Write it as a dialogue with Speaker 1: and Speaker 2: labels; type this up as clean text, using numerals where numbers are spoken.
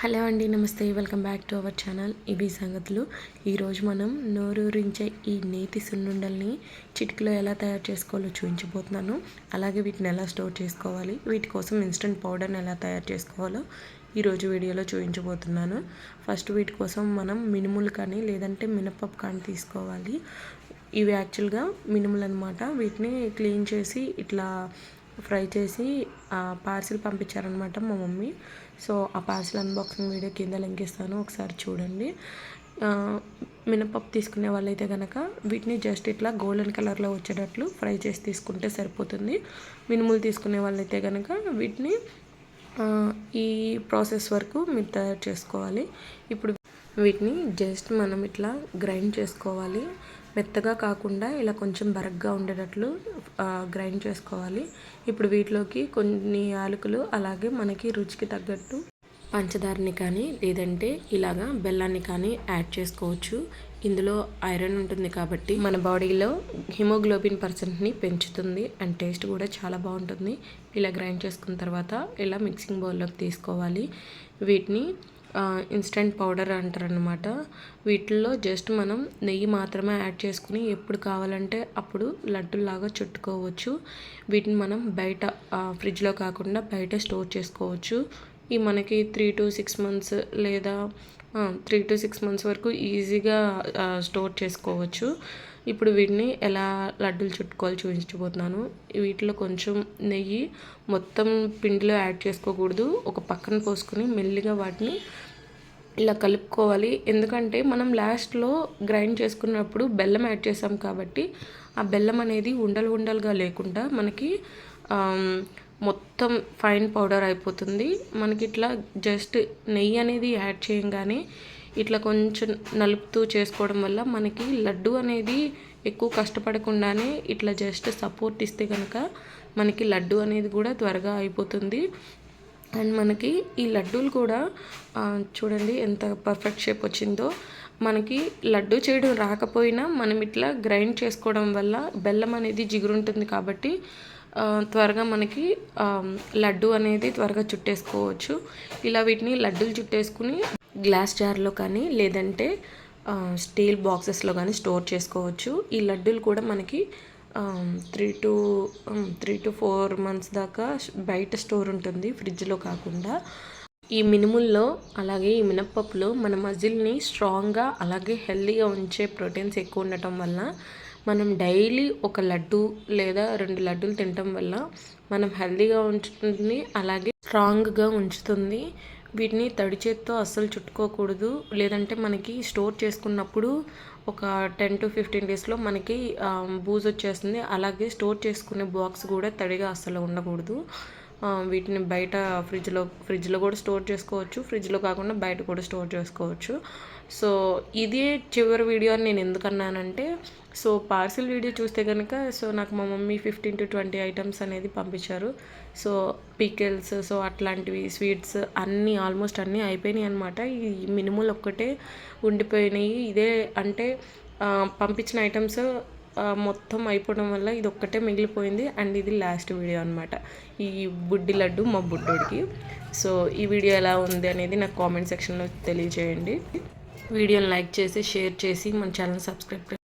Speaker 1: Hello అండి, నమస్తే. Welcome back to our channel. ఇవి సంగతులు. ఈరోజు మనం నోరూరించే ఈ నేతి సున్నుండల్ని చిటికలో ఎలా తయారు చేసుకోవాలో చూపించబోతున్నాను. అలాగే వీటిని ఎలా స్టోర్ చేసుకోవాలి, వీటి కోసం ఇన్స్టెంట్ పౌడర్ని ఎలా తయారు చేసుకోవాలో ఈరోజు వీడియోలో చూపించబోతున్నాను. ఫస్ట్ వీటి కోసం మనం మినుములు కానీ లేదంటే మినపప్పు కానీ తీసుకోవాలి. ఇవి యాక్చువల్గా మినుములు అనమాట. వీటిని క్లీన్ చేసి ఇట్లా ఫ్రై చేసి పార్సిల్ పంపించారనమాట మా మమ్మీ. సో ఆ పార్సిల్ అన్బాక్సింగ్ వీడియో కింద లింక్ ఇస్తాను, ఒకసారి చూడండి. మినపప్పు తీసుకునే వాళ్ళైతే కనుక వీటిని జస్ట్ ఇట్లా గోల్డెన్ కలర్లో వచ్చేటట్లు ఫ్రై చేసి తీసుకుంటే సరిపోతుంది. మినుములు తీసుకునే వాళ్ళైతే కనుక వీటిని ఈ ప్రాసెస్ వరకు మీరు తయారు చేసుకోవాలి. ఇప్పుడు వీటిని జస్ట్ మనం ఇట్లా గ్రైండ్ చేసుకోవాలి. మెత్తగా కాకుండా ఇలా కొంచెం బరగ్గా ఉండేటట్లు గ్రైండ్ చేసుకోవాలి. ఇప్పుడు వీటిలోకి కొన్ని యాలకులు, అలాగే మనకి రుచికి తగ్గట్టు పంచదారని కానీ లేదంటే ఇలాగా బెల్లాన్ని కానీ యాడ్ చేసుకోవచ్చు. ఇందులో ఐరన్ ఉంటుంది కాబట్టి మన బాడీలో హిమోగ్లోబిన్ పర్సెంట్ని పెంచుతుంది అండ్ టేస్ట్ కూడా చాలా బాగుంటుంది. ఇలా గ్రైండ్ చేసుకున్న తర్వాత ఇలా మిక్సింగ్ బౌల్లోకి తీసుకోవాలి. వీటిని ఇన్స్టెంట్ పౌడర్ అంటారనమాట. వీటిల్లో జస్ట్ మనం నెయ్యి మాత్రమే యాడ్ చేసుకుని ఎప్పుడు కావాలంటే అప్పుడు లడ్డులాగా చుట్టుకోవచ్చు. వీటిని మనం బయట ఫ్రిడ్జ్లో కాకుండా బయట స్టోర్ చేసుకోవచ్చు. ఈ మనకి 3 to 6 months లేదా 3 to 6 months వరకు ఈజీగా స్టోర్ చేసుకోవచ్చు. ఇప్పుడు వీటిని ఎలా లడ్డూలు చుట్టుకోవాలి చూపించబోతున్నాను. వీటిలో కొంచెం నెయ్యి మొత్తం పిండిలో యాడ్ చేసుకోకూడదు. ఒక పక్కన పోసుకొని మెల్లిగా వాటిని ఇలా కలుపుకోవాలి. ఎందుకంటే మనం లాస్ట్లో గ్రైండ్ చేసుకున్నప్పుడు బెల్లం యాడ్ చేసాం కాబట్టి ఆ బెల్లం అనేది ఉండలు ఉండలుగా లేకుండా మనకి మొత్తం ఫైన్ పౌడర్ అయిపోతుంది. మనకి ఇట్లా జస్ట్ నెయ్యి అనేది యాడ్ చేయంగానే ఇట్లా కొంచెం నలుపుతూ చేసుకోవడం వల్ల మనకి లడ్డు అనేది ఎక్కువ కష్టపడకుండానే ఇట్లా జస్ట్ సపోర్ట్ ఇస్తే కనుక మనకి లడ్డు అనేది కూడా త్వరగా అయిపోతుంది. అండ్ మనకి ఈ లడ్డూలు కూడా చూడండి ఎంత పర్ఫెక్ట్ షేప్ వచ్చిందో. మనకి లడ్డు చేయడం రాకపోయినా మనం ఇట్లా గ్రైండ్ చేసుకోవడం వల్ల బెల్లం అనేది జిగురుంటుంది కాబట్టి త్వరగా మనకి లడ్డు అనేది త్వరగా చుట్టేసుకోవచ్చు. ఇలా వీటిని లడ్డూలు చుట్టేసుకుని గ్లాస్ జార్లో కానీ లేదంటే స్టీల్ బాక్సెస్లో కానీ స్టోర్ చేసుకోవచ్చు. ఈ లడ్డూలు కూడా మనకి 3 to 4 months దాకా బయట స్టోర్ ఉంటుంది, ఫ్రిడ్జ్లో కాకుండా. ఈ మినుముల్లో అలాగే ఈ మినప్పప్పులో మన మజిల్ని స్ట్రాంగ్గా అలాగే హెల్తీగా ఉంచే ప్రోటీన్స్ ఎక్కువ ఉండటం వల్ల మనం డైలీ ఒక లడ్డు లేదా 2 లడ్డూలు తినటం వల్ల మనం హెల్తీగా ఉంచుతుంది, అలాగే స్ట్రాంగ్గా ఉంచుతుంది. వీటిని తడి చేత్తో అస్సలు చుట్టుకోకూడదు. లేదంటే మనకి స్టోర్ చేసుకున్నప్పుడు ఒక 10 to 15 daysలో మనకి బూజు వచ్చేస్తుంది. అలాగే స్టోర్ చేసుకునే బాక్స్ కూడా తడిగా అస్సలు ఉండకూడదు. వీటిని బయట ఫ్రిడ్జ్లో కూడా స్టోర్ చేసుకోవచ్చు. ఫ్రిడ్జ్లో కాకుండా బయట కూడా స్టోర్ చేసుకోవచ్చు. సో ఇదే చివరి వీడియో అని నేను ఎందుకన్నానంటే, సో పార్సిల్ వీడియో చూస్తే కనుక సో నాకు మా మమ్మీ 15 to 20 ఐటమ్స్ అనేది పంపించారు. సో పికిల్స్, సో అట్లాంటివి స్వీట్స్ అన్నీ ఆల్మోస్ట్ అన్నీ అయిపోయినాయి అనమాట. ఈ మినిమల్ ఒక్కటే ఉండిపోయినాయి. ఇదే అంటే పంపించిన ఐటమ్స్ మొత్తం అయిపోవడం వల్ల ఇది ఒక్కటే మిగిలిపోయింది. అండ్ ఇది లాస్ట్ వీడియో అనమాట, ఈ బుడ్డి లడ్డు మా బుడ్డోడికి. సో ఈ వీడియో ఎలా ఉంది అనేది నాకు కామెంట్ సెక్షన్లో తెలియజేయండి. వీడియోని లైక్ చేసి షేర్ చేసి మన ఛానల్ సబ్స్క్రైబ్